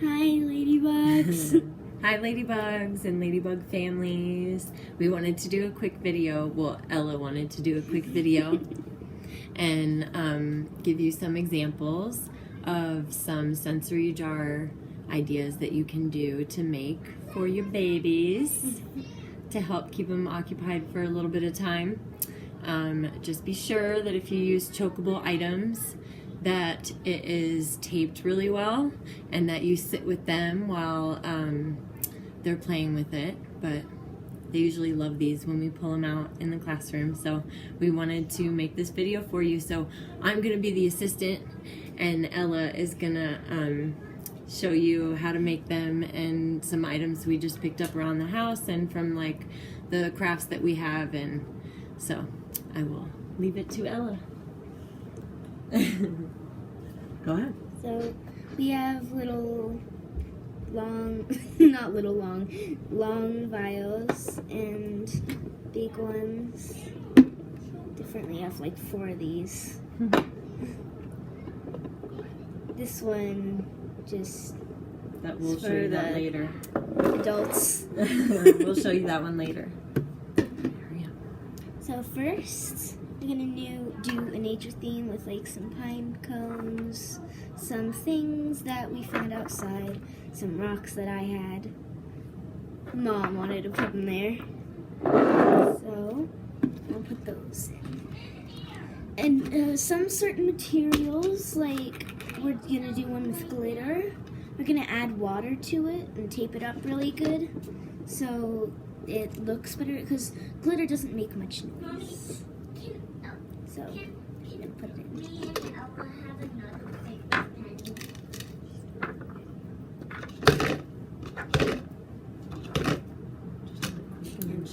Hi, ladybugs. Hi, ladybugs and ladybug families. We wanted to do a quick video. Well, Ella wanted to do a quick video and give you some examples of some sensory jar ideas that you can do to make for your babies to help keep them occupied for a little bit of time. Just be sure that if you use chokeable items that it is taped really well and that you sit with them while they're playing with it. But they usually love these when we pull them out in the classroom, so we wanted to make this video for you. So I'm gonna be the assistant and Ella is gonna show you how to make them and some items we just picked up around the house and from like the crafts that we have. And so I will leave it to Ella. Go ahead. So we have little long, long vials and big ones. Differently, I have like 4 of these. This one just We'll show you that later. Adults. We'll show you that one later. Hurry up. So first, we're gonna do a nature theme with like some pine cones, some things that we found outside, some rocks that I had. Mom wanted to put them there, so I'll put those in. And some certain materials, like we're gonna do one with glitter. We're gonna add water to it and tape it up really good so it looks better, because glitter doesn't make much noise. So I'm gonna put it in.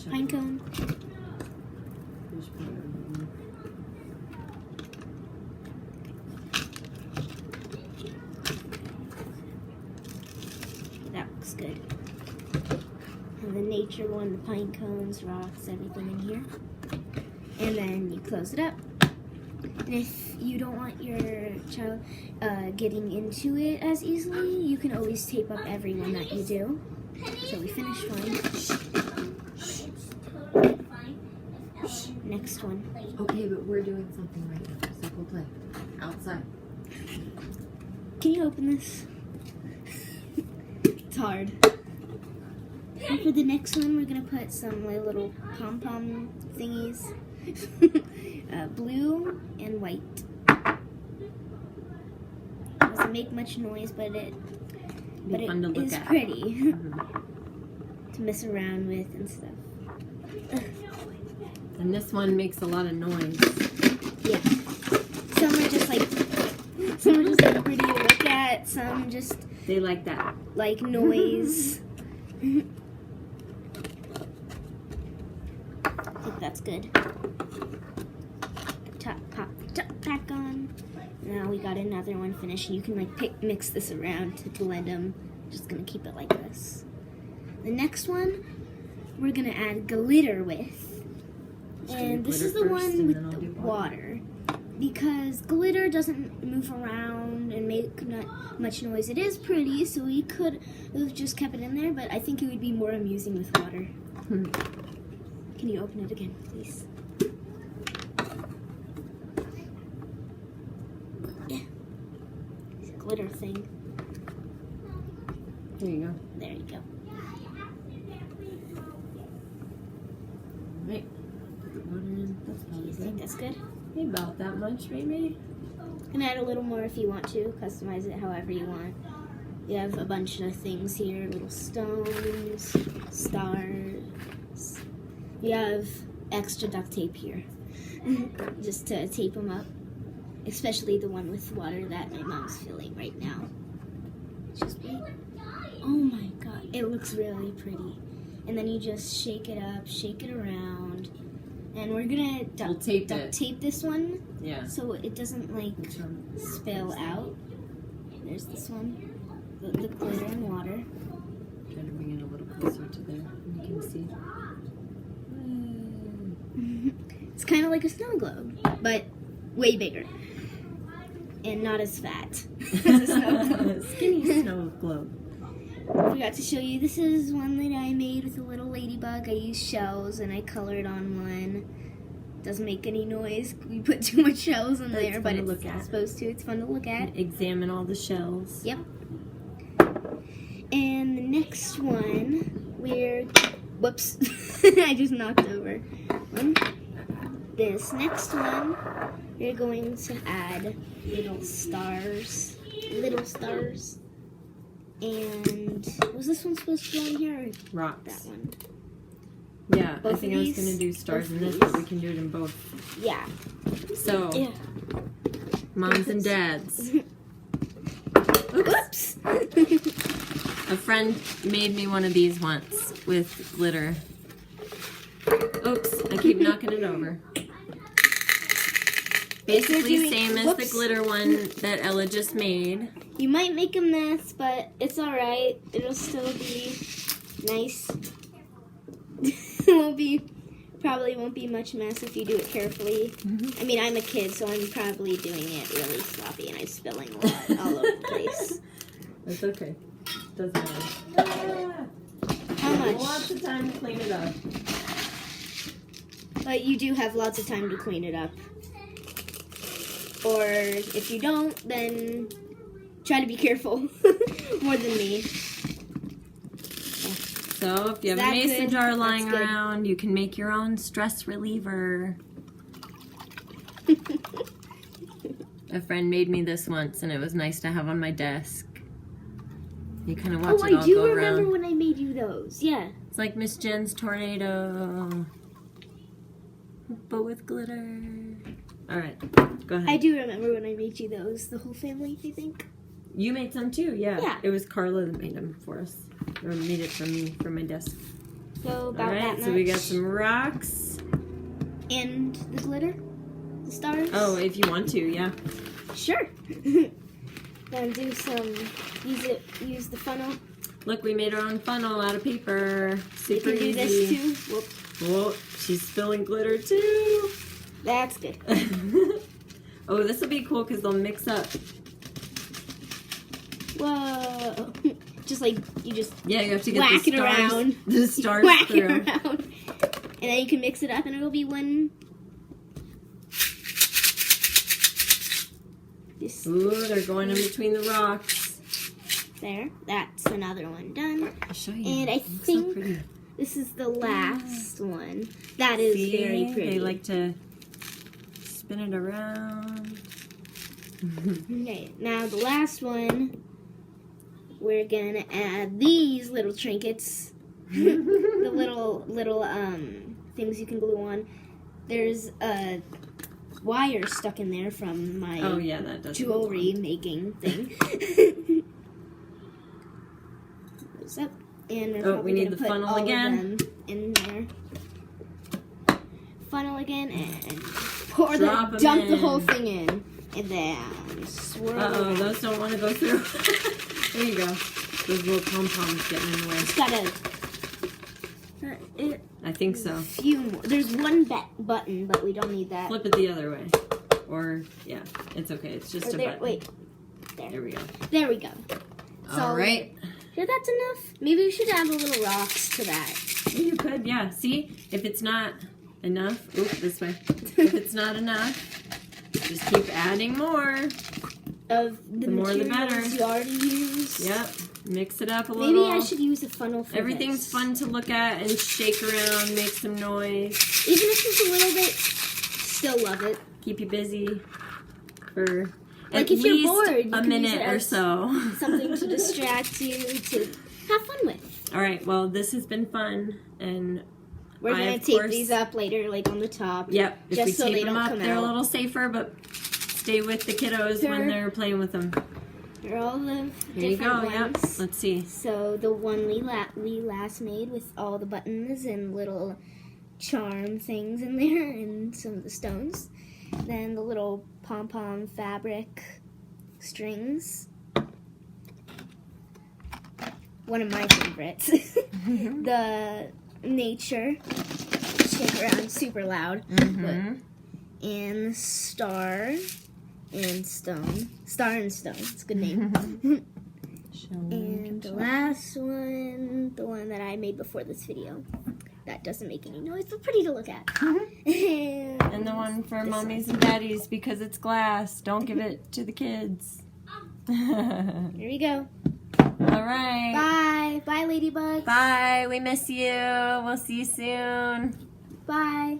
Pine cone. That looks good. And the nature one, the pine cones, rocks, everything in here. And then you close it up. And if you don't want your child getting into it as easily, you can always tape up every one that you do. So we finished one. Next one. Okay, but we're doing something right now, so we'll play outside. Can you open this? It's hard. And for the next one, we're gonna put some little pom-pom thingies. Blue and white. Doesn't make much noise, but it is pretty to mess around with and stuff. And this one makes a lot of noise. Yeah. Some are just like pretty to look at. Some just they like that. Like noise. I think that's good. Pop the top back on. Now we got another one finished. You can like mix this around to blend them. Just gonna keep it like this. The next one we're gonna add glitter with. And this is the one with the water. Because glitter doesn't move around and make not much noise. It is pretty, so we could have just kept it in there, but I think it would be more amusing with water. Can you open it again, please? Yeah. It's a glitter thing. There you go. There you go. Right. That's probably You think that's good? Maybe about that much, maybe. And add a little more if you want to. Customize it however you want. You have a bunch of things here. Little stones, stars. You have extra duct tape here. Just to tape them up. Especially the one with water that my mom's filling right now. Just wait. Oh my god. It looks really pretty. And then you just shake it up, shake it around. And we're gonna duct tape this one, so it doesn't like spill out. There's this one, the glitter and water. Try to bring it a little closer to there, and you can see. It's kind of like a snow globe, but way bigger. And not as fat as a snow globe. Skinny snow little globe. I forgot to show you. This is one that I made with a little ladybug. I used shells and I colored on one. Doesn't make any noise. We put too much shells in there, but it's supposed to. It's fun to look at. Examine all the shells. Yep. And the next one, whoops, I just knocked over one. This next one, we're going to add little stars. And was this one supposed to go in here or rocks? That one. Yeah, I think I was going to do stars in this, but we can do it in both. Yeah. So, yeah. Moms and dads. Oops. A friend made me one of these once with glitter. Oops, I keep knocking it over. Basically same as the glitter one that Ella just made. You might make a mess, but it's alright. It'll still be nice. Probably won't be much mess if you do it carefully. Mm-hmm. I mean, I'm a kid, so I'm probably doing it really sloppy and I'm spilling a lot all over the place. That's okay. Doesn't matter. How much? Lots of time to clean it up. But you do have lots of time to clean it up. Or if you don't, then try to be careful. More than me. So if you have a mason jar lying around, you can make your own stress reliever. A friend made me this once, and it was nice to have on my desk. You kind of watch it all go around. Oh, I do remember when I made you those. Yeah. It's like Miss Jen's tornado, but with glitter. All right, go ahead. I do remember when I made you those. The whole family, I think. You made some too, yeah. Yeah. It was Carla that made them for us. Or made it for me, from my desk. So about All right, that much. so we got some rocks. And the glitter? The stars? Oh, if you want to, yeah. Sure. Then do some, use the funnel. Look, we made our own funnel out of paper. Super you can do easy. this too. Whoop. Whoa, she's spilling glitter too. That's good. Oh, this will be cool because they'll mix up. Whoa. Just like, you just Yeah, you have to get whack the it stars, around. the stars whack through. it around. And then you can mix it up and it'll be one. Ooh, they're going in between the rocks. There. That's another one done. I'll show you. And I think so this is the last one. That is very pretty. They like to spin it around. Okay, now the last one, we're gonna add these little trinkets. The little things you can glue on. There's a wire stuck in there from my jewelry making thing. Goes up, and we're we need the put funnel all again. of them in there. Funnel again, and dump the whole thing in, and then swirl. Uh-oh, those don't want to go through. There you go. Those little pom-poms getting in the way. It's gotta. I think so. Few more. There's one button, but we don't need that. Flip it the other way. Or, yeah, it's okay. It's just a button. Wait. There we go. There we go. So, all right. Yeah, that's enough. Maybe we should add a little rocks to that. You could, yeah. See, if it's not enough, oop, this way. If it's not enough, just keep adding more. Of the more the better. You already used. Yep. Mix it up a little. Maybe I should use a funnel for Everything's fun to look at and shake around, make some noise. Even if it's a little bit, still love it. Keep you busy for like at if least you're bored, you a can use minute it or as so. Something to distract you, to have fun with. All right. Well, this has been fun, and we're gonna tape these up later, like on the top. Yep. If just we so tape they them don't up, come they're out. a little safer, but stay with the kiddos when they're playing with them. They're all the Here you go. different ones. Yep. Let's see. So the one we last made with all the buttons and little charm things in there and some of the stones. Then the little pom-pom fabric strings. One of my favorites. The nature. Shake around super loud. And the star and stone. Star and Stone. It's a good name. And the last one, the one that I made before this video. That doesn't make any noise, but pretty to look at. And the one for mommies and daddies because it's glass. Don't give it to the kids. Here we go. All right. Bye. Bye, ladybugs. Bye. We miss you. We'll see you soon. Bye.